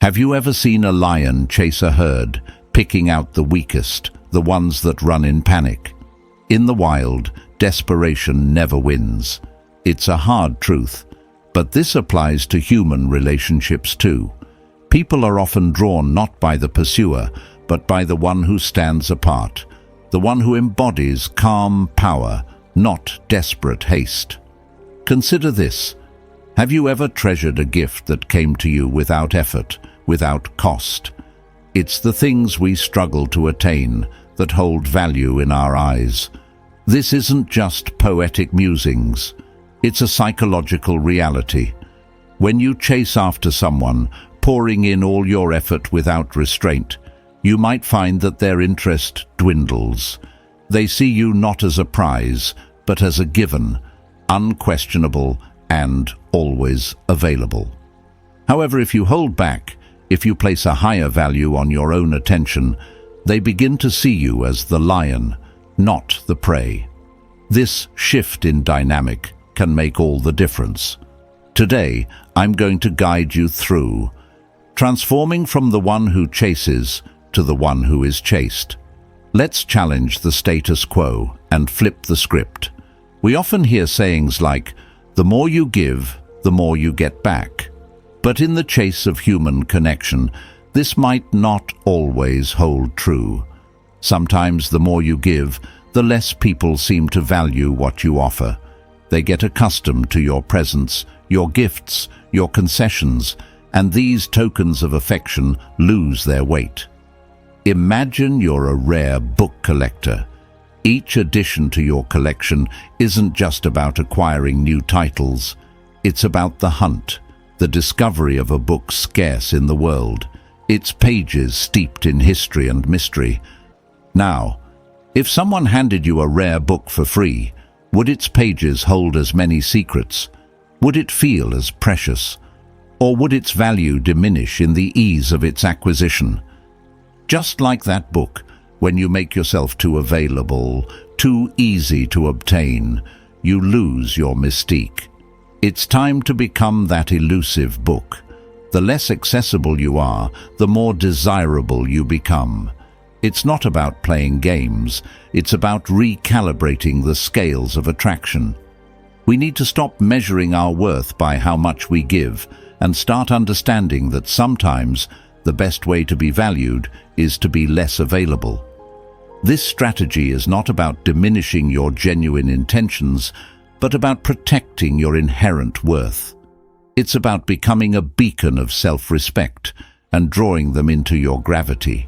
Have you ever seen a lion chase a herd, picking out the weakest, the ones that run in panic? In the wild, desperation never wins. It's a hard truth, but this applies to human relationships too. People are often drawn not by the pursuer, but by the one who stands apart, the one who embodies calm power, not desperate haste. Consider this. Have you ever treasured a gift that came to you without effort, without cost? It's the things we struggle to attain that hold value in our eyes. This isn't just poetic musings. It's a psychological reality. When you chase after someone, pouring in all your effort without restraint, you might find that their interest dwindles. They see you not as a prize, but as a given, unquestionable and always available. However, if you hold back, if you place a higher value on your own attention, they begin to see you as the lion, not the prey. This shift in dynamic can make all the difference. Today, I'm going to guide you through transforming from the one who chases to the one who is chased. Let's challenge the status quo and flip the script. We often hear sayings like, "The more you give, the more you get back." But in the chase of human connection, this might not always hold true. Sometimes the more you give, the less people seem to value what you offer. They get accustomed to your presence, your gifts, your concessions, and these tokens of affection lose their weight. Imagine you're a rare book collector. Each addition to your collection isn't just about acquiring new titles. It's about the hunt, the discovery of a book scarce in the world, its pages steeped in history and mystery. Now, if someone handed you a rare book for free, would its pages hold as many secrets? Would it feel as precious? Or would its value diminish in the ease of its acquisition? Just like that book, when you make yourself too available, too easy to obtain, you lose your mystique. It's time to become that elusive book. The less accessible you are, the more desirable you become. It's not about playing games, it's about recalibrating the scales of attraction. We need to stop measuring our worth by how much we give and start understanding that sometimes the best way to be valued is to be less available. This strategy is not about diminishing your genuine intentions, but about protecting your inherent worth. It's about becoming a beacon of self-respect and drawing them into your gravity.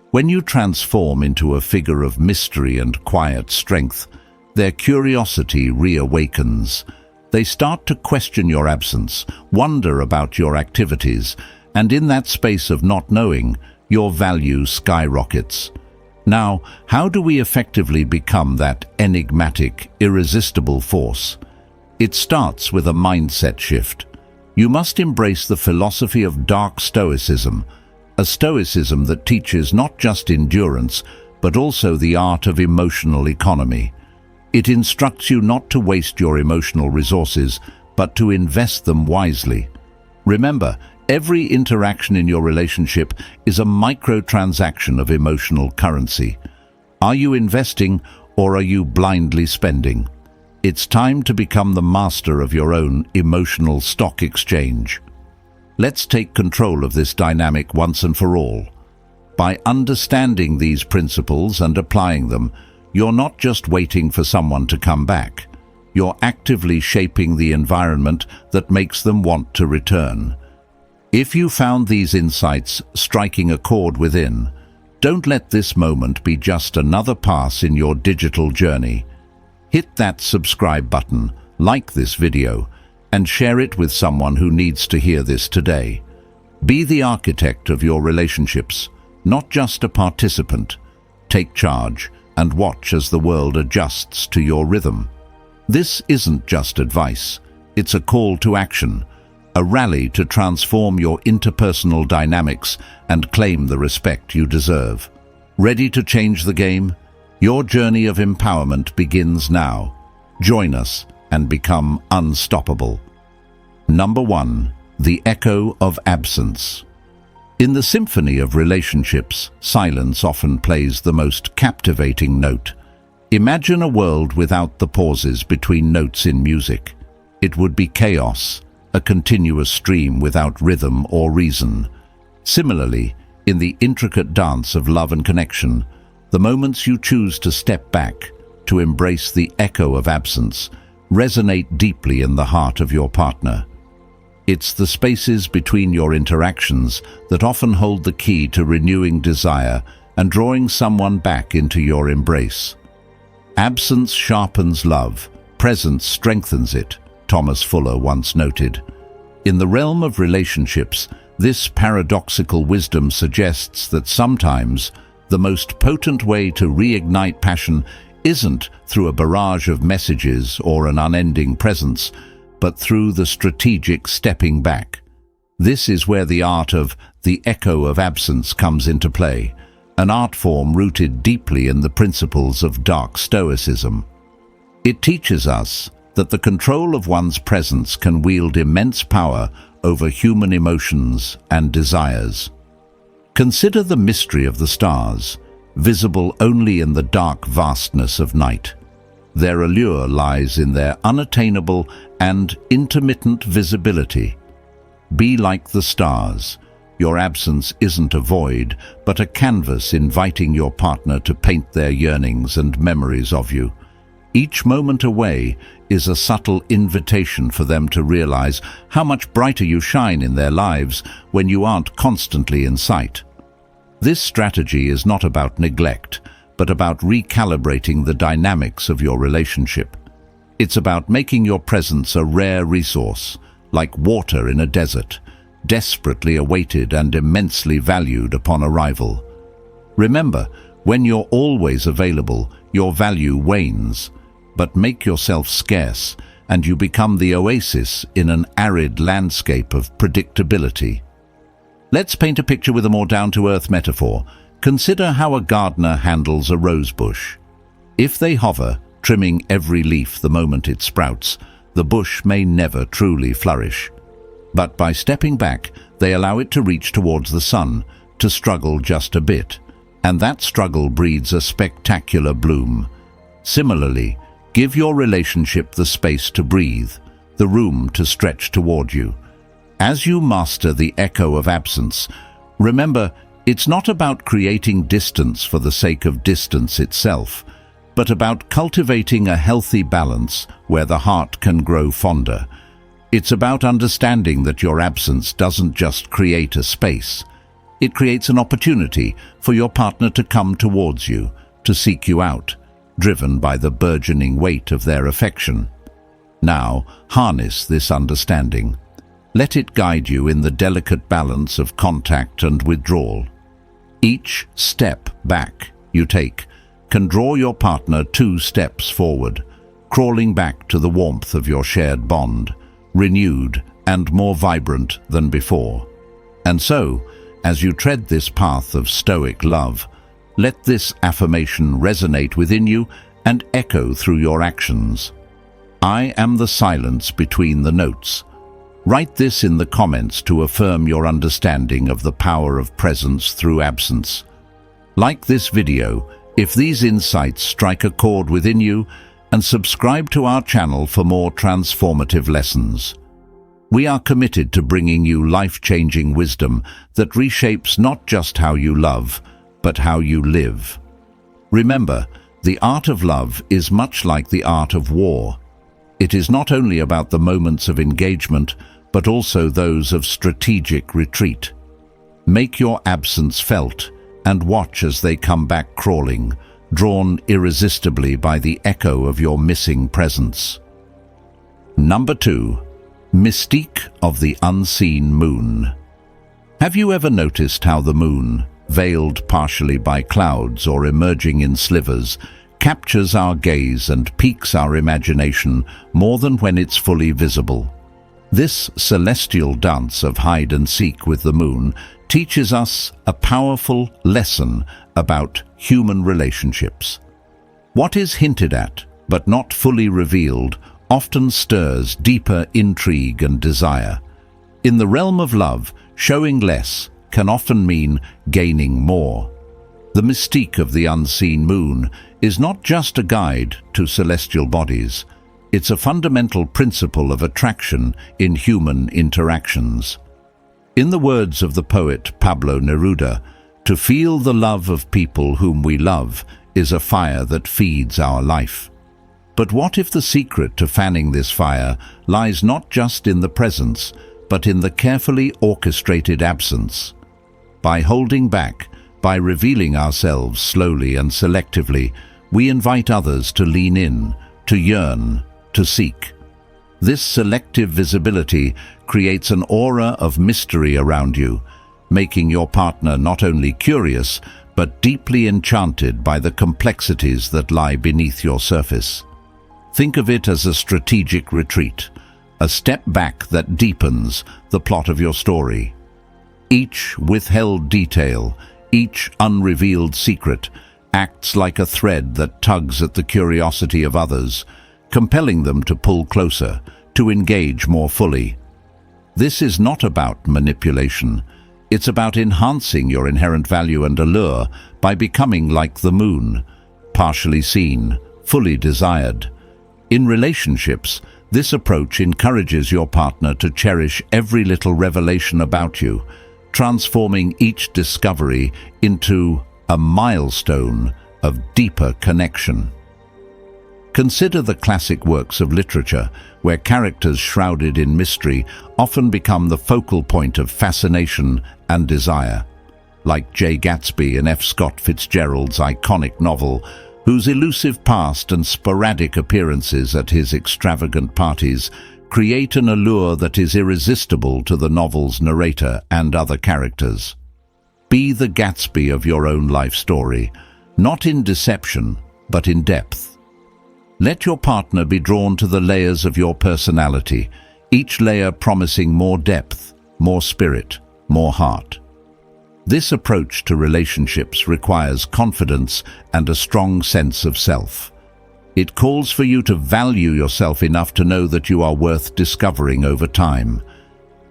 When you transform into a figure of mystery and quiet strength, their curiosity reawakens. They start to question your absence, wonder about your activities, and in that space of not knowing, your value skyrockets. Now, how do we effectively become that enigmatic, irresistible force? It starts with a mindset shift. You must embrace the philosophy of Dark Stoicism, a Stoicism that teaches not just endurance, but also the art of emotional economy. It instructs you not to waste your emotional resources, but to invest them wisely. Remember, every interaction in your relationship is a microtransaction of emotional currency. Are you investing or are you blindly spending? It's time to become the master of your own emotional stock exchange. Let's take control of this dynamic once and for all. By understanding these principles and applying them, you're not just waiting for someone to come back. You're actively shaping the environment that makes them want to return. If you found these insights striking a chord within, don't let this moment be just another pass in your digital journey. Hit that subscribe button, like this video, and share it with someone who needs to hear this today. Be the architect of your relationships, not just a participant. Take charge and watch as the world adjusts to your rhythm. This isn't just advice, it's a call to action, a rally to transform your interpersonal dynamics and claim the respect you deserve. Ready to change the game? Your journey of empowerment begins now. Join us and become unstoppable. Number 1. The echo of absence. In the symphony of relationships, silence often plays the most captivating note. Imagine a world without the pauses between notes in music. It would be chaos, a continuous stream without rhythm or reason. Similarly, in the intricate dance of love and connection, the moments you choose to step back, to embrace the echo of absence, resonate deeply in the heart of your partner. It's the spaces between your interactions that often hold the key to renewing desire and drawing someone back into your embrace. Absence sharpens love, presence strengthens it, Thomas Fuller once noted. In the realm of relationships, this paradoxical wisdom suggests that sometimes the most potent way to reignite passion isn't through a barrage of messages or an unending presence, but through the strategic stepping back. This is where the art of the echo of absence comes into play, an art form rooted deeply in the principles of Dark Stoicism. It teaches us that the control of one's presence can wield immense power over human emotions and desires. Consider the mystery of the stars, visible only in the dark vastness of night. Their allure lies in their unattainable and intermittent visibility. Be like the stars. Your absence isn't a void, but a canvas inviting your partner to paint their yearnings and memories of you. Each moment away is a subtle invitation for them to realize how much brighter you shine in their lives when you aren't constantly in sight. This strategy is not about neglect, but about recalibrating the dynamics of your relationship. It's about making your presence a rare resource, like water in a desert, desperately awaited and immensely valued upon arrival. Remember, when you're always available, your value wanes, but make yourself scarce, and you become the oasis in an arid landscape of predictability. Let's paint a picture with a more down-to-earth metaphor. Consider how a gardener handles a rose bush. If they hover, trimming every leaf the moment it sprouts, the bush may never truly flourish. But by stepping back, they allow it to reach towards the sun, to struggle just a bit, and that struggle breeds a spectacular bloom. Similarly, give your relationship the space to breathe, the room to stretch toward you. As you master the echo of absence, remember, it's not about creating distance for the sake of distance itself, but about cultivating a healthy balance where the heart can grow fonder. It's about understanding that your absence doesn't just create a space. It creates an opportunity for your partner to come towards you, to seek you out, driven by the burgeoning weight of their affection. Now, harness this understanding. Let it guide you in the delicate balance of contact and withdrawal. Each step back you take can draw your partner 2 steps forward, crawling back to the warmth of your shared bond, renewed and more vibrant than before. And so, as you tread this path of Stoic love, let this affirmation resonate within you and echo through your actions. I am the silence between the notes. Write this in the comments to affirm your understanding of the power of presence through absence. Like this video if these insights strike a chord within you, and subscribe to our channel for more transformative lessons. We are committed to bringing you life-changing wisdom that reshapes not just how you love, but how you live. Remember, the art of love is much like the art of war. It is not only about the moments of engagement, but also those of strategic retreat. Make your absence felt and watch as they come back crawling, drawn irresistibly by the echo of your missing presence. Number 2. Mystique of the unseen moon. Have you ever noticed how the moon, veiled partially by clouds or emerging in slivers, captures our gaze and piques our imagination more than when it's fully visible? This celestial dance of hide and seek with the moon teaches us a powerful lesson about human relationships. What is hinted at, but not fully revealed, often stirs deeper intrigue and desire. In the realm of love, showing less can often mean gaining more. The mystique of the unseen moon is not just a guide to celestial bodies. It's a fundamental principle of attraction in human interactions. In the words of the poet Pablo Neruda, to feel the love of people whom we love is a fire that feeds our life. But what if the secret to fanning this fire lies not just in the presence, but in the carefully orchestrated absence? By holding back, by revealing ourselves slowly and selectively, we invite others to lean in, to yearn, to seek. This selective visibility creates an aura of mystery around you, making your partner not only curious, but deeply enchanted by the complexities that lie beneath your surface. Think of it as a strategic retreat, a step back that deepens the plot of your story. Each withheld detail, each unrevealed secret, acts like a thread that tugs at the curiosity of others, compelling them to pull closer, to engage more fully. This is not about manipulation. It's about enhancing your inherent value and allure by becoming like the moon, partially seen, fully desired. In relationships, this approach encourages your partner to cherish every little revelation about you, transforming each discovery into a milestone of deeper connection. Consider the classic works of literature, where characters shrouded in mystery often become the focal point of fascination and desire. Like J. Gatsby in F. Scott Fitzgerald's iconic novel, whose elusive past and sporadic appearances at his extravagant parties create an allure that is irresistible to the novel's narrator and other characters. Be the Gatsby of your own life story, not in deception, but in depth. Let your partner be drawn to the layers of your personality, each layer promising more depth, more spirit, more heart. This approach to relationships requires confidence and a strong sense of self. It calls for you to value yourself enough to know that you are worth discovering over time.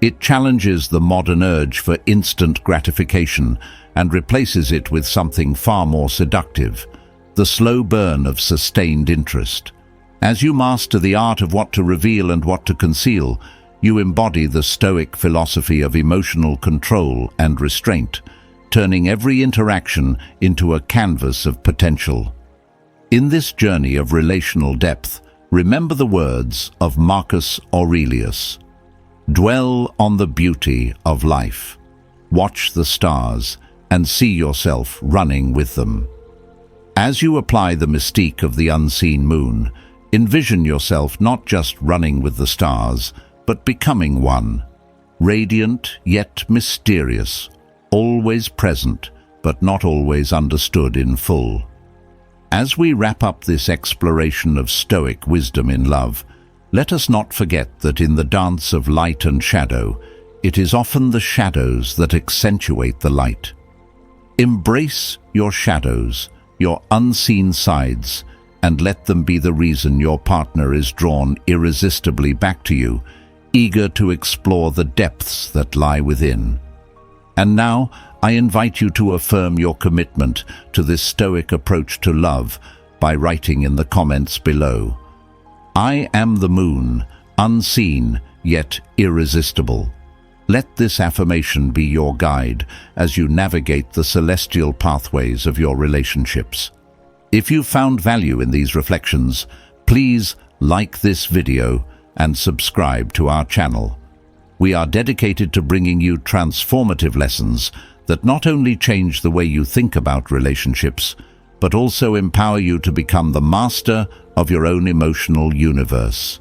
It challenges the modern urge for instant gratification and replaces it with something far more seductive: the slow burn of sustained interest. As you master the art of what to reveal and what to conceal, you embody the Stoic philosophy of emotional control and restraint, turning every interaction into a canvas of potential. In this journey of relational depth, remember the words of Marcus Aurelius: "Dwell on the beauty of life. Watch the stars and see yourself running with them." As you apply the mystique of the unseen moon, envision yourself not just running with the stars, but becoming one, radiant yet mysterious, always present, but not always understood in full. As we wrap up this exploration of Stoic wisdom in love, let us not forget that in the dance of light and shadow, it is often the shadows that accentuate the light. Embrace your shadows, your unseen sides, and let them be the reason your partner is drawn irresistibly back to you, eager to explore the depths that lie within. And now, I invite you to affirm your commitment to this Stoic approach to love by writing in the comments below: "I am the moon, unseen yet irresistible." Let this affirmation be your guide as you navigate the celestial pathways of your relationships. If you found value in these reflections, please like this video and subscribe to our channel. We are dedicated to bringing you transformative lessons that not only change the way you think about relationships, but also empower you to become the master of your own emotional universe.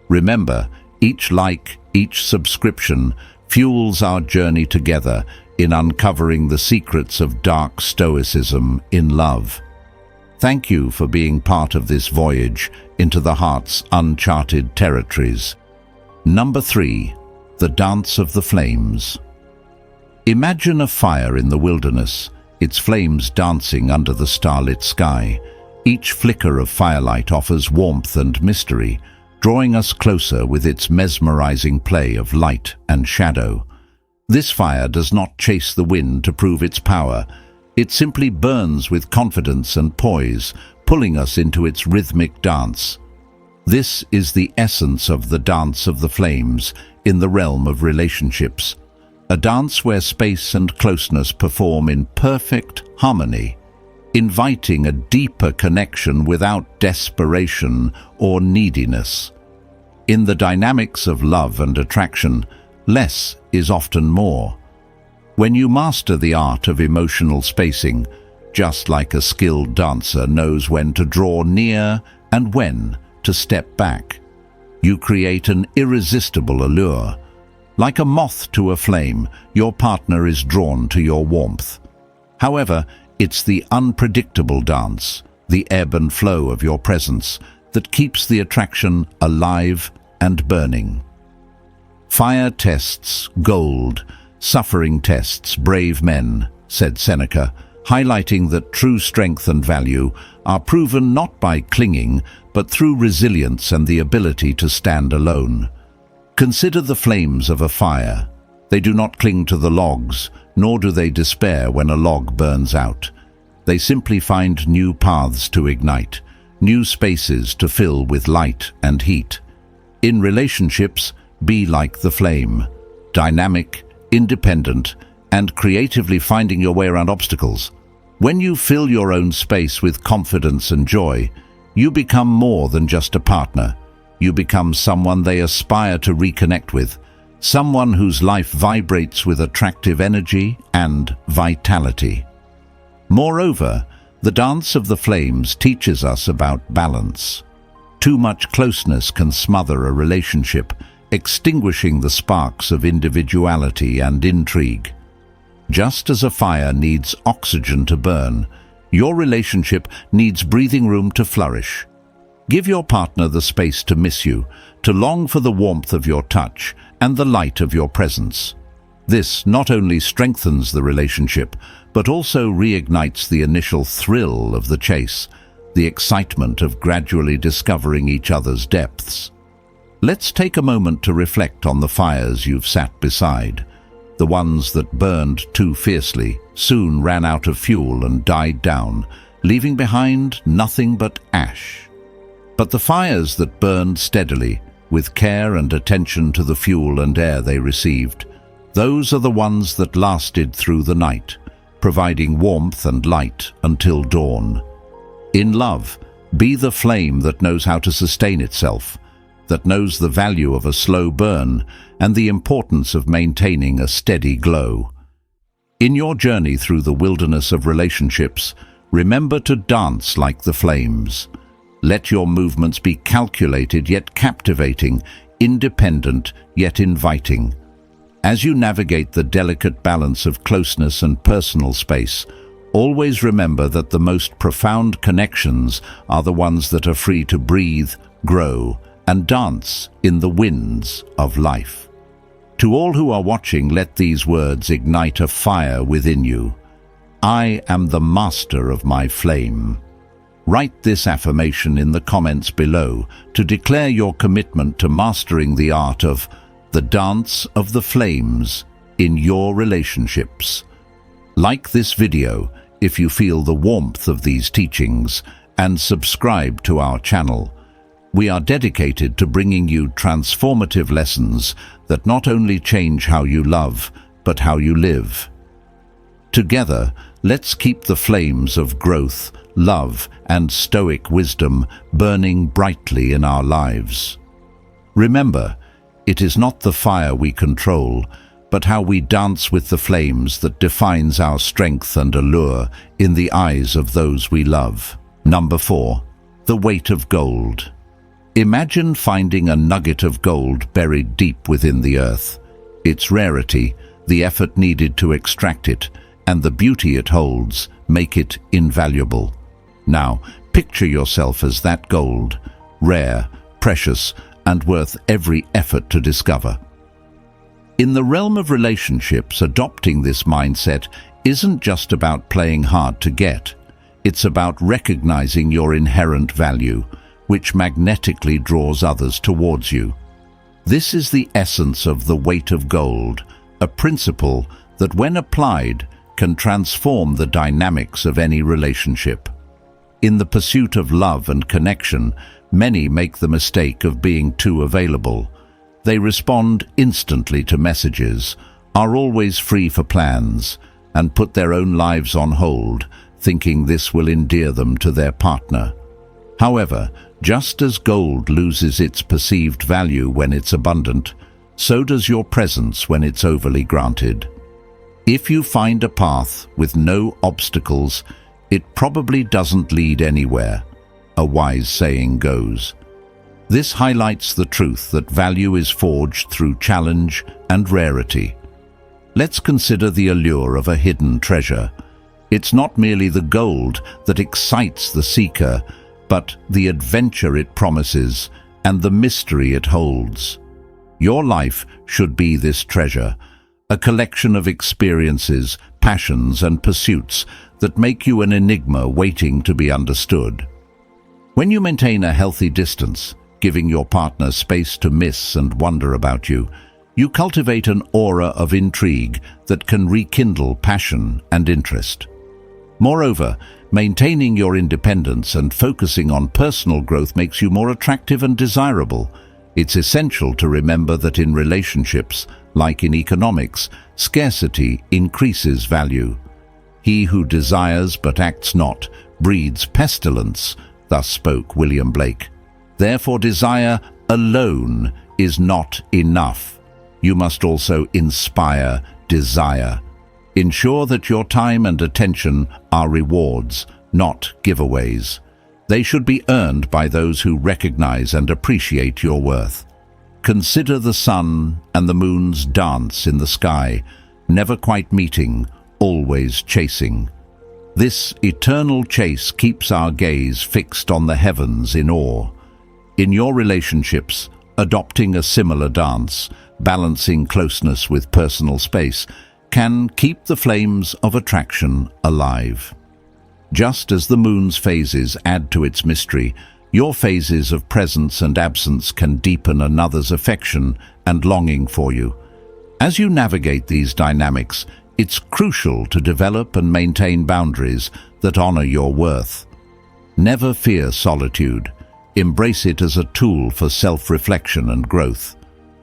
Remember, each like, each subscription fuels our journey together in uncovering the secrets of Dark Stoicism in love. Thank you for being part of this voyage into the heart's uncharted territories. Number 3. The Dance of the Flames. Imagine a fire in the wilderness, its flames dancing under the starlit sky. Each flicker of firelight offers warmth and mystery, drawing us closer with its mesmerizing play of light and shadow. This fire does not chase the wind to prove its power. It simply burns with confidence and poise, pulling us into its rhythmic dance. This is the essence of the dance of the flames in the realm of relationships. A dance where space and closeness perform in perfect harmony, inviting a deeper connection without desperation or neediness. In the dynamics of love and attraction, less is often more. When you master the art of emotional spacing, just like a skilled dancer knows when to draw near and when to step back, you create an irresistible allure. Like a moth to a flame, your partner is drawn to your warmth. However, it's the unpredictable dance, the ebb and flow of your presence, that keeps the attraction alive and burning. Fire tests gold, suffering tests brave men, said Seneca, highlighting that true strength and value are proven not by clinging, but through resilience and the ability to stand alone. Consider the flames of a fire. They do not cling to the logs, nor do they despair when a log burns out. They simply find new paths to ignite, new spaces to fill with light and heat. In relationships, be like the flame, dynamic, independent, and creatively finding your way around obstacles. When you fill your own space with confidence and joy, you become more than just a partner. You become someone they aspire to reconnect with, someone whose life vibrates with attractive energy and vitality. Moreover, the dance of the flames teaches us about balance. Too much closeness can smother a relationship, extinguishing the sparks of individuality and intrigue. Just as a fire needs oxygen to burn, your relationship needs breathing room to flourish. Give your partner the space to miss you, to long for the warmth of your touch and the light of your presence. This not only strengthens the relationship, but also reignites the initial thrill of the chase, the excitement of gradually discovering each other's depths. Let's take a moment to reflect on the fires you've sat beside. The ones that burned too fiercely soon ran out of fuel and died down, leaving behind nothing but ash. But the fires that burned steadily, with care and attention to the fuel and air they received, those are the ones that lasted through the night, providing warmth and light until dawn. In love, be the flame that knows how to sustain itself, that knows the value of a slow burn and the importance of maintaining a steady glow. In your journey through the wilderness of relationships, remember to dance like the flames. Let your movements be calculated yet captivating, independent yet inviting. As you navigate the delicate balance of closeness and personal space, always remember that the most profound connections are the ones that are free to breathe, grow, and dance in the winds of life. To all who are watching, let these words ignite a fire within you. I am the master of my flame. Write this affirmation in the comments below to declare your commitment to mastering the art of the dance of the flames in your relationships. Like this video if you feel the warmth of these teachings, and subscribe to our channel. We are dedicated to bringing you transformative lessons that not only change how you love, but how you live. Together, let's keep the flames of growth, love, and Stoic wisdom burning brightly in our lives. Remember, it is not the fire we control, but how we dance with the flames that defines our strength and allure in the eyes of those we love. Number 4. The weight of gold. Imagine finding a nugget of gold buried deep within the earth. Its rarity, the effort needed to extract it, and the beauty it holds make it invaluable. Now, picture yourself as that gold, rare, precious, and worth every effort to discover. In the realm of relationships, adopting this mindset isn't just about playing hard to get. It's about recognizing your inherent value, which magnetically draws others towards you. This is the essence of the weight of gold, a principle that, when applied, can transform the dynamics of any relationship. In the pursuit of love and connection, many make the mistake of being too available. They respond instantly to messages, are always free for plans, and put their own lives on hold, thinking this will endear them to their partner. However, just as gold loses its perceived value when it's abundant, so does your presence when it's overly granted. If you find a path with no obstacles, it probably doesn't lead anywhere, a wise saying goes. This highlights the truth that value is forged through challenge and rarity. Let's consider the allure of a hidden treasure. It's not merely the gold that excites the seeker, but the adventure it promises and the mystery it holds. Your life should be this treasure, a collection of experiences, passions, and pursuits that make you an enigma waiting to be understood. When you maintain a healthy distance, giving your partner space to miss and wonder about you, you cultivate an aura of intrigue that can rekindle passion and interest. Moreover, maintaining your independence and focusing on personal growth makes you more attractive and desirable. It's essential to remember that in relationships, like in economics, scarcity increases value. He who desires but acts not breeds pestilence, thus spoke William Blake. Therefore, desire alone is not enough. You must also inspire desire. Ensure that your time and attention are rewards, not giveaways. They should be earned by those who recognize and appreciate your worth. Consider the sun and the moon's dance in the sky, never quite meeting, always chasing. This eternal chase keeps our gaze fixed on the heavens in awe. In your relationships, adopting a similar dance, balancing closeness with personal space, can keep the flames of attraction alive. Just as the moon's phases add to its mystery, your phases of presence and absence can deepen another's affection and longing for you. As you navigate these dynamics, it's crucial to develop and maintain boundaries that honor your worth. Never fear solitude. Embrace it as a tool for self-reflection and growth.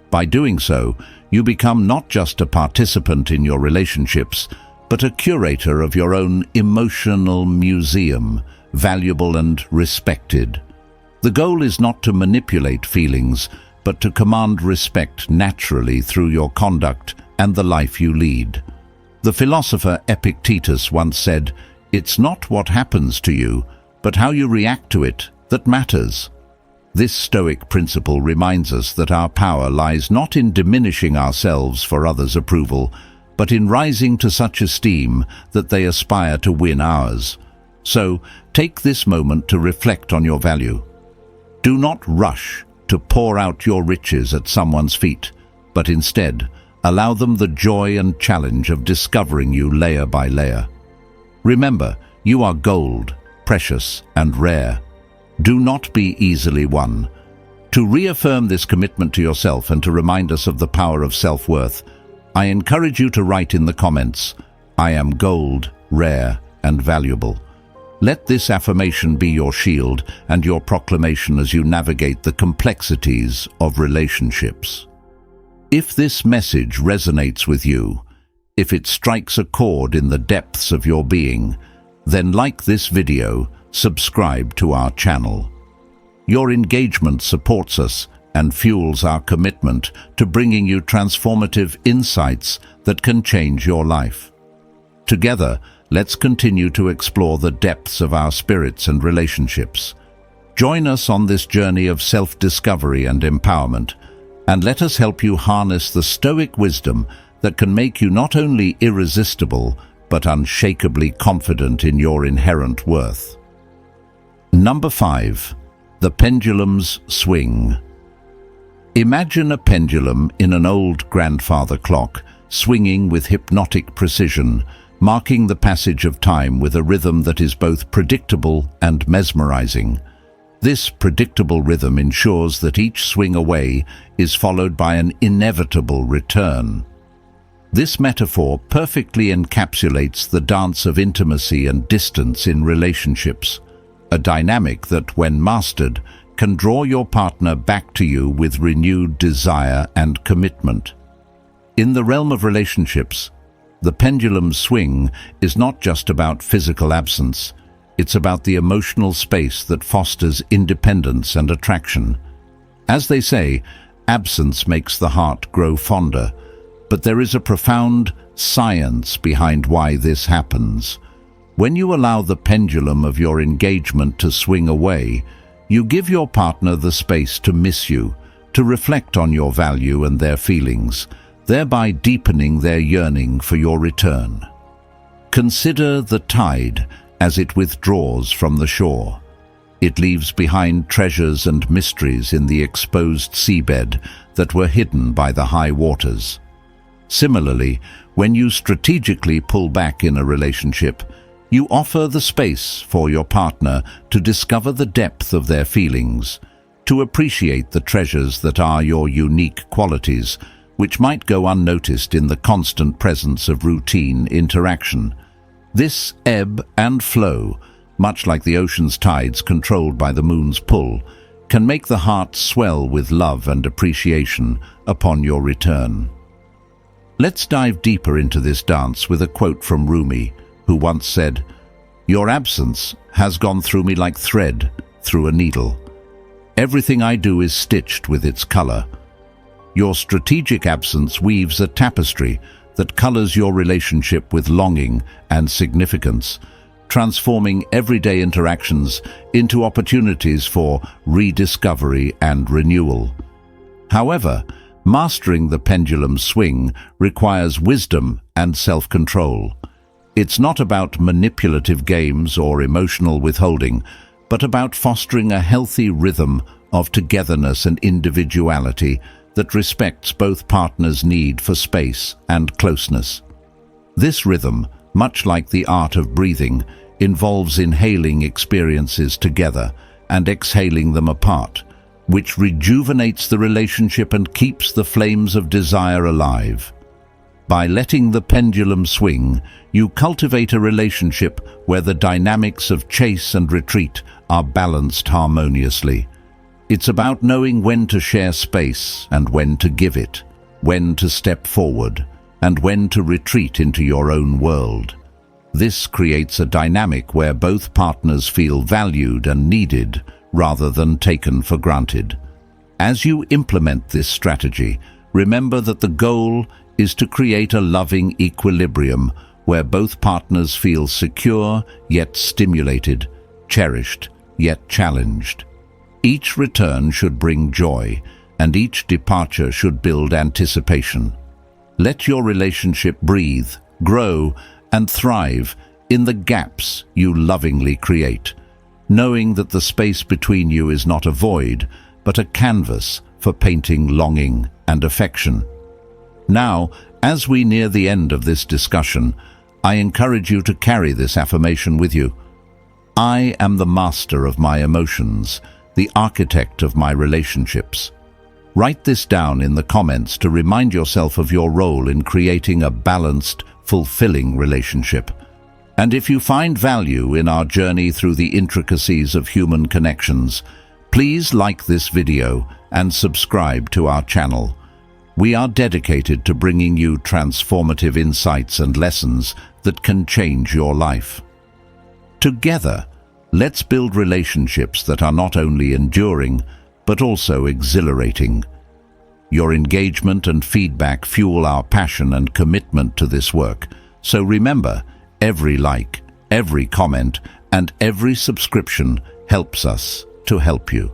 By doing so, you become not just a participant in your relationships, but a curator of your own emotional museum, valuable and respected. The goal is not to manipulate feelings, but to command respect naturally through your conduct and the life you lead. The philosopher Epictetus once said, "It's not what happens to you, but how you react to it that matters." This Stoic principle reminds us that our power lies not in diminishing ourselves for others' approval, but in rising to such esteem that they aspire to win ours. So, take this moment to reflect on your value. Do not rush to pour out your riches at someone's feet, but instead, allow them the joy and challenge of discovering you layer by layer. Remember, you are gold, precious and rare. Do not be easily won. To reaffirm this commitment to yourself and to remind us of the power of self-worth, I encourage you to write in the comments, "I am gold, rare and valuable." Let this affirmation be your shield and your proclamation as you navigate the complexities of relationships. If this message resonates with you, if it strikes a chord in the depths of your being, then like this video, subscribe to our channel. Your engagement supports us and fuels our commitment to bringing you transformative insights that can change your life. Together, let's continue to explore the depths of our spirits and relationships. Join us on this journey of self-discovery and empowerment, and let us help you harness the Stoic wisdom that can make you not only irresistible, but unshakably confident in your inherent worth. Number 5. The pendulum's swing. Imagine a pendulum in an old grandfather clock, swinging with hypnotic precision, marking the passage of time with a rhythm that is both predictable and mesmerizing. This predictable rhythm ensures that each swing away is followed by an inevitable return. This metaphor perfectly encapsulates the dance of intimacy and distance in relationships, a dynamic that, when mastered, can draw your partner back to you with renewed desire and commitment. In the realm of relationships, the pendulum swing is not just about physical absence, it's about the emotional space that fosters independence and attraction. As they say, absence makes the heart grow fonder, but there is a profound science behind why this happens. When you allow the pendulum of your engagement to swing away, you give your partner the space to miss you, to reflect on your value and their feelings, thereby deepening their yearning for your return. Consider the tide as it withdraws from the shore. It leaves behind treasures and mysteries in the exposed seabed that were hidden by the high waters. Similarly, when you strategically pull back in a relationship, you offer the space for your partner to discover the depth of their feelings, to appreciate the treasures that are your unique qualities, which might go unnoticed in the constant presence of routine interaction. This ebb and flow, much like the ocean's tides controlled by the moon's pull, can make the heart swell with love and appreciation upon your return. Let's dive deeper into this dance with a quote from Rumi, who once said, "Your absence has gone through me like thread through a needle. Everything I do is stitched with its color." Your strategic absence weaves a tapestry that colors your relationship with longing and significance, transforming everyday interactions into opportunities for rediscovery and renewal. However, mastering the pendulum swing requires wisdom and self-control. It's not about manipulative games or emotional withholding, but about fostering a healthy rhythm of togetherness and individuality that respects both partners' need for space and closeness. This rhythm, much like the art of breathing, involves inhaling experiences together and exhaling them apart, which rejuvenates the relationship and keeps the flames of desire alive. By letting the pendulum swing, you cultivate a relationship where the dynamics of chase and retreat are balanced harmoniously. It's about knowing when to share space and when to give it, when to step forward, and when to retreat into your own world. This creates a dynamic where both partners feel valued and needed rather than taken for granted. As you implement this strategy, remember that the goal is to create a loving equilibrium where both partners feel secure yet stimulated, cherished yet challenged. Each return should bring joy, and each departure should build anticipation. Let your relationship breathe, grow, and thrive in the gaps you lovingly create, knowing that the space between you is not a void, but a canvas for painting longing and affection. Now, as we near the end of this discussion, I encourage you to carry this affirmation with you. I am the master of my emotions, the architect of my relationships. Write this down in the comments to remind yourself of your role in creating a balanced, fulfilling relationship. And if you find value in our journey through the intricacies of human connections, please like this video and subscribe to our channel. We are dedicated to bringing you transformative insights and lessons that can change your life. Together, let's build relationships that are not only enduring, but also exhilarating. Your engagement and feedback fuel our passion and commitment to this work. So remember, every like, every comment, and every subscription helps us to help you.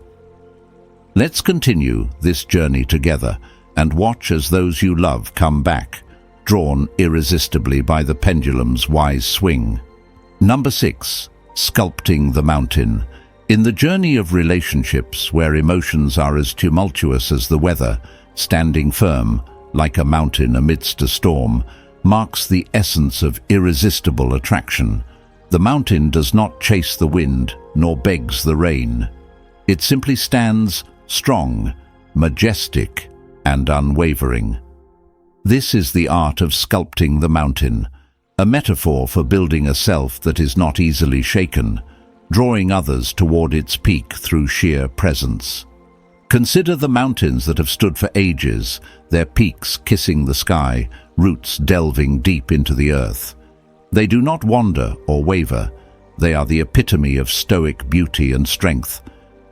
Let's continue this journey together and watch as those you love come back, drawn irresistibly by the pendulum's wise swing. Number 6. Sculpting the mountain. In the journey of relationships where emotions are as tumultuous as the weather, standing firm, like a mountain amidst a storm, marks the essence of irresistible attraction. The mountain does not chase the wind, nor begs the rain. It simply stands strong, majestic, and unwavering. This is the art of sculpting the mountain, a metaphor for building a self that is not easily shaken, drawing others toward its peak through sheer presence. Consider the mountains that have stood for ages, their peaks kissing the sky, roots delving deep into the earth. They do not wander or waver. They are the epitome of Stoic beauty and strength.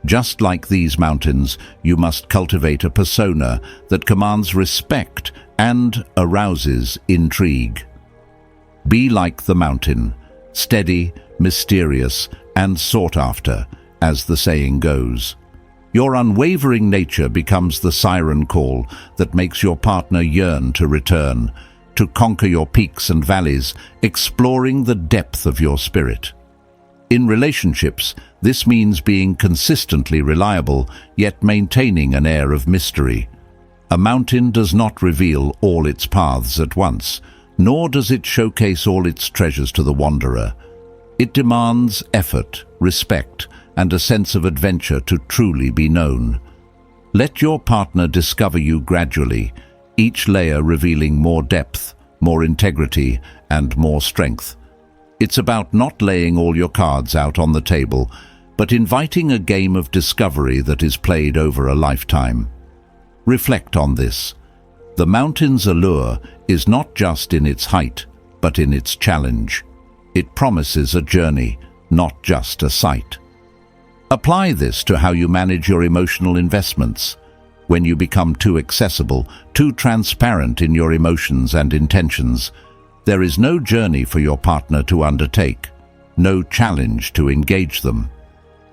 Just like these mountains, you must cultivate a persona that commands respect and arouses intrigue. Be like the mountain, steady, mysterious, and sought after, as the saying goes. Your unwavering nature becomes the siren call that makes your partner yearn to return, to conquer your peaks and valleys, exploring the depth of your spirit. In relationships, this means being consistently reliable, yet maintaining an air of mystery. A mountain does not reveal all its paths at once, nor does it showcase all its treasures to the wanderer. It demands effort, respect, and a sense of adventure to truly be known. Let your partner discover you gradually, each layer revealing more depth, more integrity, and more strength. It's about not laying all your cards out on the table, but inviting a game of discovery that is played over a lifetime. Reflect on this. The mountain's allure is not just in its height, but in its challenge. It promises a journey, not just a sight. Apply this to how you manage your emotional investments. When you become too accessible, too transparent in your emotions and intentions, there is no journey for your partner to undertake, no challenge to engage them.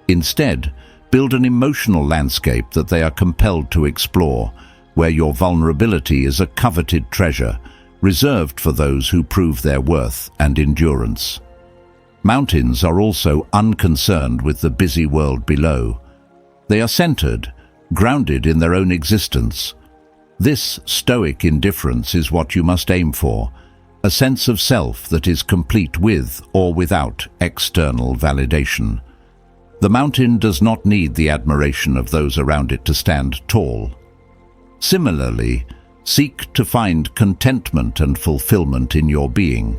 Instead, build an emotional landscape that they are compelled to explore, where your vulnerability is a coveted treasure, reserved for those who prove their worth and endurance. Mountains are also unconcerned with the busy world below. They are centered, grounded in their own existence. This Stoic indifference is what you must aim for, a sense of self that is complete with or without external validation. The mountain does not need the admiration of those around it to stand tall. Similarly, seek to find contentment and fulfillment in your being.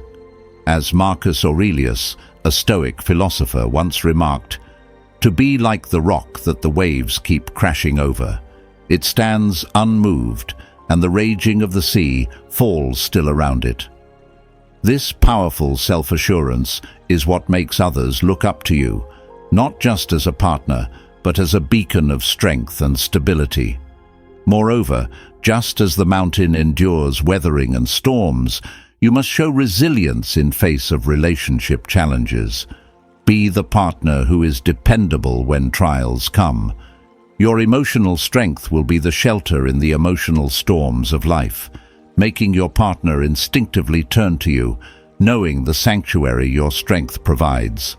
As Marcus Aurelius, a Stoic philosopher, once remarked, "To be like the rock that the waves keep crashing over. It stands unmoved, and the raging of the sea falls still around it." This powerful self-assurance is what makes others look up to you, not just as a partner, but as a beacon of strength and stability. Moreover, just as the mountain endures weathering and storms, you must show resilience in face of relationship challenges. Be the partner who is dependable when trials come. Your emotional strength will be the shelter in the emotional storms of life, making your partner instinctively turn to you, knowing the sanctuary your strength provides.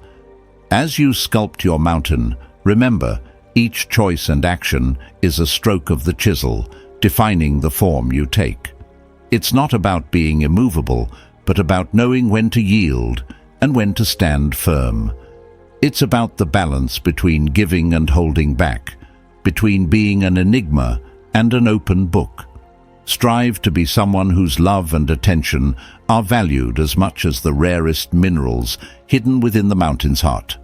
As you sculpt your mountain, remember, each choice and action is a stroke of the chisel, defining the form you take. It's not about being immovable, but about knowing when to yield and when to stand firm. It's about the balance between giving and holding back, between being an enigma and an open book. Strive to be someone whose love and attention are valued as much as the rarest minerals hidden within the mountain's heart.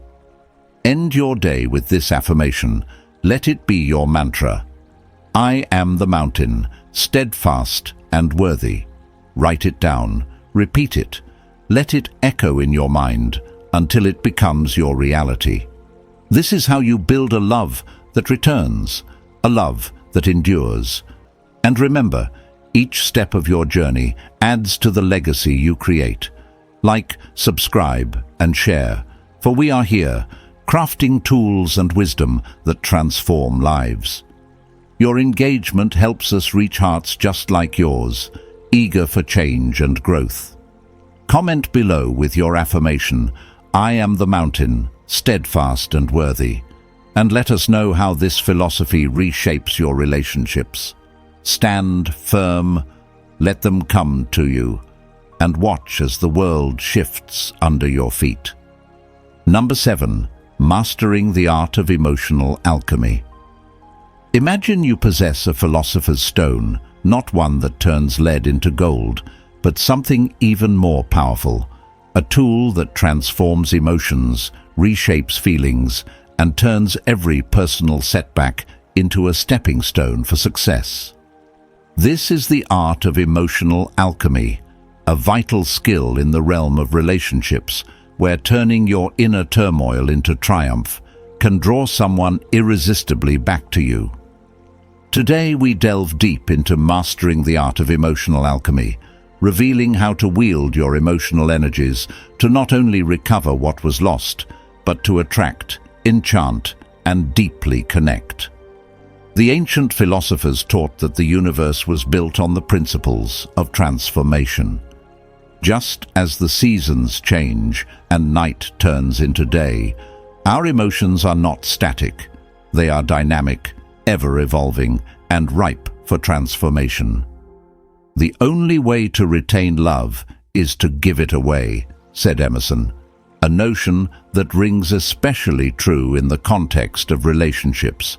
End your day with this affirmation. Let it be your mantra. I am the mountain, steadfast and worthy. Write it down, repeat it, let it echo in your mind until it becomes your reality. This is how you build a love that returns, a love that endures. And remember, each step of your journey adds to the legacy you create. Like, subscribe, and share, for we are here, crafting tools and wisdom that transform lives. Your engagement helps us reach hearts just like yours, eager for change and growth. Comment below with your affirmation, I am the mountain, steadfast and worthy, and let us know how this philosophy reshapes your relationships. Stand firm, let them come to you, and watch as the world shifts under your feet. Number 7. Mastering the art of emotional alchemy. Imagine you possess a philosopher's stone, not one that turns lead into gold, but something even more powerful, a tool that transforms emotions, reshapes feelings, and turns every personal setback into a stepping stone for success. This is the art of emotional alchemy, a vital skill in the realm of relationships, where turning your inner turmoil into triumph can draw someone irresistibly back to you. Today we delve deep into mastering the art of emotional alchemy, revealing how to wield your emotional energies to not only recover what was lost, but to attract, enchant, and deeply connect. The ancient philosophers taught that the universe was built on the principles of transformation. Just as the seasons change and night turns into day, our emotions are not static. They are dynamic, ever-evolving, and ripe for transformation. "The only way to retain love is to give it away," said Emerson, a notion that rings especially true in the context of relationships.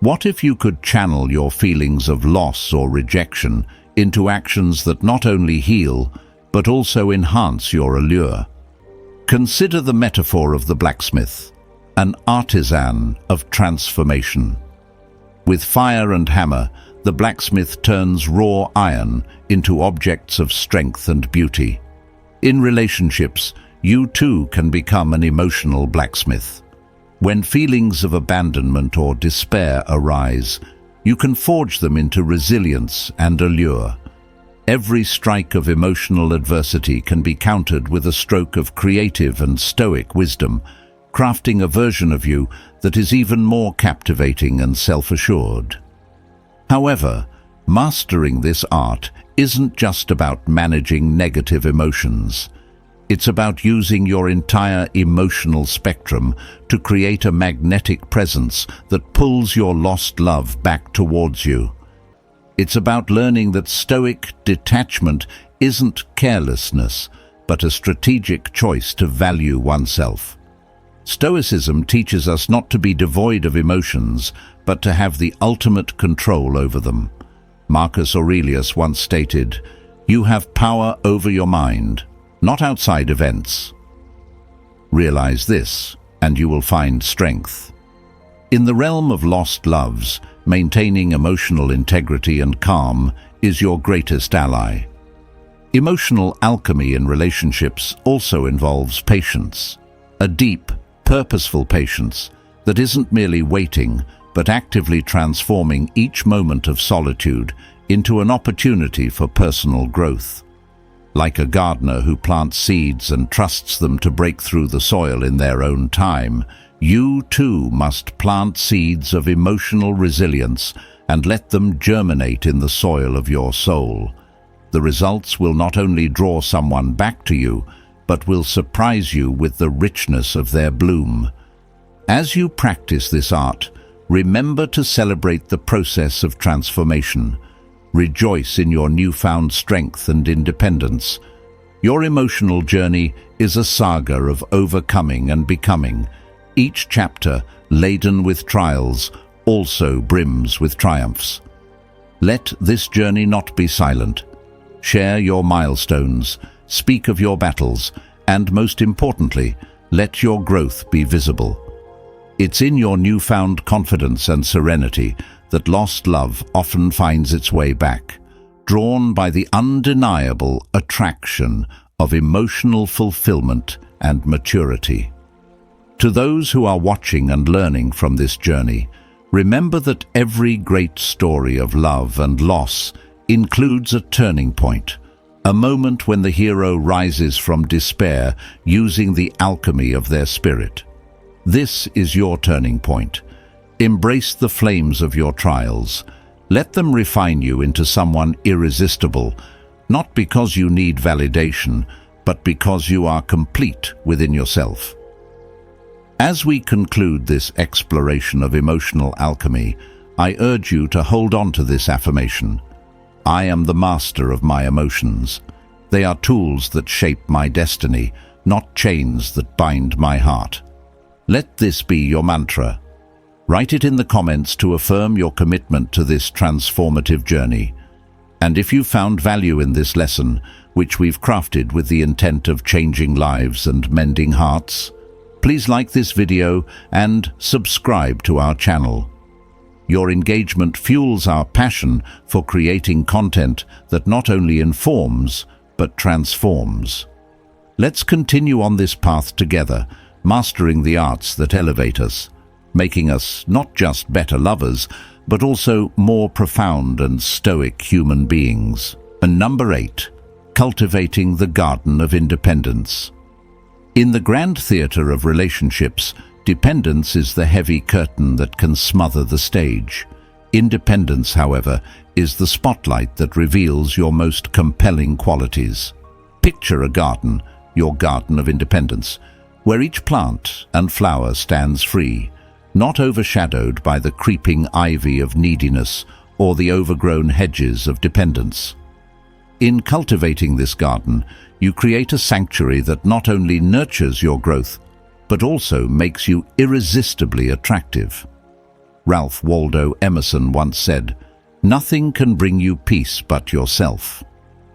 What if you could channel your feelings of loss or rejection into actions that not only heal, but also enhance your allure? Consider the metaphor of the blacksmith, an artisan of transformation. With fire and hammer, the blacksmith turns raw iron into objects of strength and beauty. In relationships, you too can become an emotional blacksmith. When feelings of abandonment or despair arise, you can forge them into resilience and allure. Every strike of emotional adversity can be countered with a stroke of creative and stoic wisdom, crafting a version of you that is even more captivating and self-assured. However, mastering this art isn't just about managing negative emotions. It's about using your entire emotional spectrum to create a magnetic presence that pulls your lost love back towards you. It's about learning that stoic detachment isn't carelessness, but a strategic choice to value oneself. Stoicism teaches us not to be devoid of emotions, but to have the ultimate control over them. Marcus Aurelius once stated, "You have power over your mind, not outside events." Realize this, and you will find strength. In the realm of lost loves, maintaining emotional integrity and calm is your greatest ally. Emotional alchemy in relationships also involves patience, a deep, purposeful patience that isn't merely waiting, but actively transforming each moment of solitude into an opportunity for personal growth. Like a gardener who plants seeds and trusts them to break through the soil in their own time, you too must plant seeds of emotional resilience and let them germinate in the soil of your soul. The results will not only draw someone back to you, but will surprise you with the richness of their bloom. As you practice this art, remember to celebrate the process of transformation. Rejoice in your newfound strength and independence. Your emotional journey is a saga of overcoming and becoming. Each chapter, laden with trials, also brims with triumphs. Let this journey not be silent. Share your milestones, speak of your battles, and most importantly, let your growth be visible. It's in your newfound confidence and serenity that lost love often finds its way back, drawn by the undeniable attraction of emotional fulfillment and maturity. To those who are watching and learning from this journey, remember that every great story of love and loss includes a turning point, a moment when the hero rises from despair using the alchemy of their spirit. This is your turning point. Embrace the flames of your trials. Let them refine you into someone irresistible, not because you need validation, but because you are complete within yourself. As we conclude this exploration of emotional alchemy, I urge you to hold on to this affirmation. I am the master of my emotions. They are tools that shape my destiny, not chains that bind my heart. Let this be your mantra. Write it in the comments to affirm your commitment to this transformative journey. And if you found value in this lesson, which we've crafted with the intent of changing lives and mending hearts, please like this video and subscribe to our channel. Your engagement fuels our passion for creating content that not only informs, but transforms. Let's continue on this path together, mastering the arts that elevate us, making us not just better lovers, but also more profound and stoic human beings. And number 8, cultivating the garden of independence. In the grand theatre of relationships, dependence is the heavy curtain that can smother the stage. Independence, however, is the spotlight that reveals your most compelling qualities. Picture a garden, your garden of independence, where each plant and flower stands free, not overshadowed by the creeping ivy of neediness or the overgrown hedges of dependence. In cultivating this garden, you create a sanctuary that not only nurtures your growth, but also makes you irresistibly attractive. Ralph Waldo Emerson once said, "Nothing can bring you peace but yourself."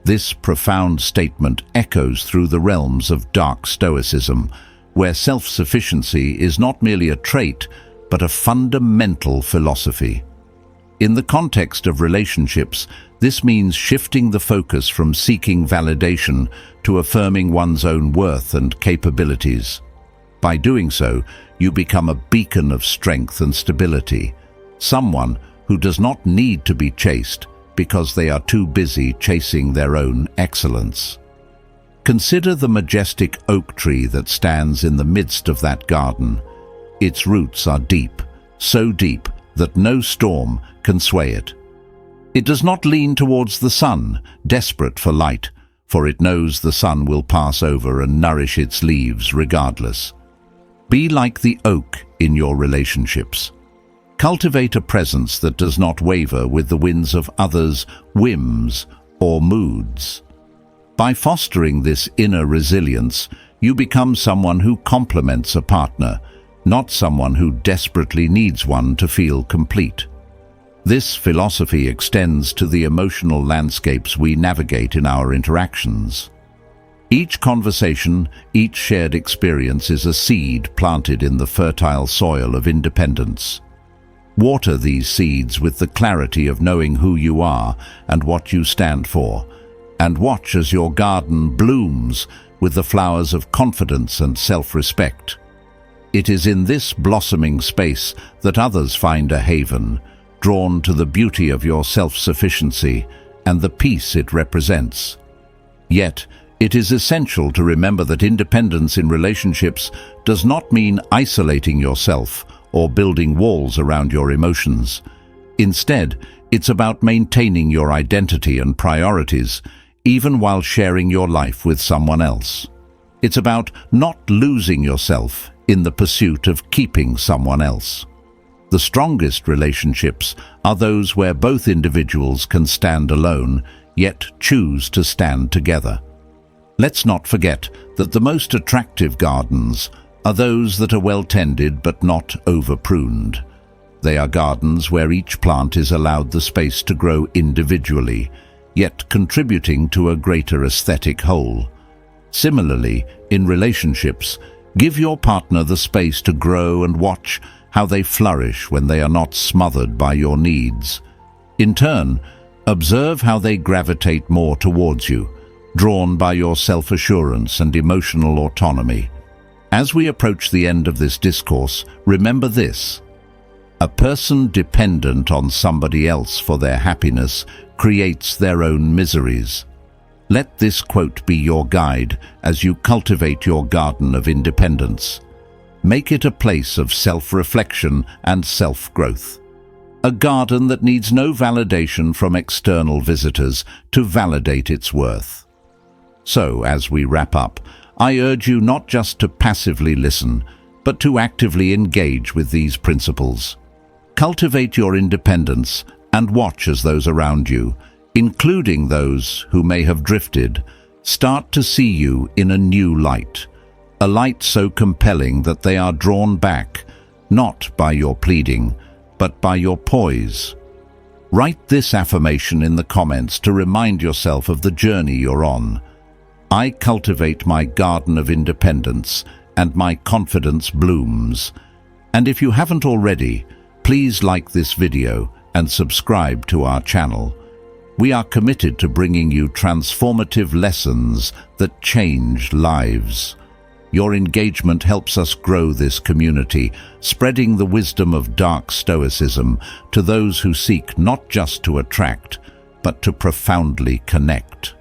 This profound statement echoes through the realms of Dark Stoicism, where self-sufficiency is not merely a trait, but a fundamental philosophy. In the context of relationships, this means shifting the focus from seeking validation to affirming one's own worth and capabilities. By doing so, you become a beacon of strength and stability, someone who does not need to be chased because they are too busy chasing their own excellence. Consider the majestic oak tree that stands in the midst of that garden. Its roots are deep, so deep that no storm can sway it. It does not lean towards the sun, desperate for light, for it knows the sun will pass over and nourish its leaves regardless. Be like the oak in your relationships. Cultivate a presence that does not waver with the winds of others' whims or moods. By fostering this inner resilience, you become someone who complements a partner, not someone who desperately needs one to feel complete. This philosophy extends to the emotional landscapes we navigate in our interactions. Each conversation, each shared experience is a seed planted in the fertile soil of independence. Water these seeds with the clarity of knowing who you are and what you stand for, and watch as your garden blooms with the flowers of confidence and self-respect. It is in this blossoming space that others find a haven, drawn to the beauty of your self-sufficiency and the peace it represents. Yet, it is essential to remember that independence in relationships does not mean isolating yourself or building walls around your emotions. Instead, it's about maintaining your identity and priorities, even while sharing your life with someone else. It's about not losing yourself in the pursuit of keeping someone else. The strongest relationships are those where both individuals can stand alone, yet choose to stand together. Let's not forget that the most attractive gardens are those that are well tended but not over-pruned. They are gardens where each plant is allowed the space to grow individually, yet contributing to a greater aesthetic whole. Similarly, in relationships, give your partner the space to grow and watch how they flourish when they are not smothered by your needs. In turn, observe how they gravitate more towards you, drawn by your self-assurance and emotional autonomy. As we approach the end of this discourse, remember this: a person dependent on somebody else for their happiness creates their own miseries. Let this quote be your guide as you cultivate your garden of independence. Make it a place of self-reflection and self-growth. A garden that needs no validation from external visitors to validate its worth. So, as we wrap up, I urge you not just to passively listen, but to actively engage with these principles. Cultivate your independence and watch as those around you, including those who may have drifted, start to see you in a new light. A light so compelling that they are drawn back, not by your pleading, but by your poise. Write this affirmation in the comments to remind yourself of the journey you're on. I cultivate my garden of independence, and my confidence blooms. And if you haven't already, please like this video and subscribe to our channel. We are committed to bringing you transformative lessons that change lives. Your engagement helps us grow this community, spreading the wisdom of Dark Stoicism to those who seek not just to attract, but to profoundly connect.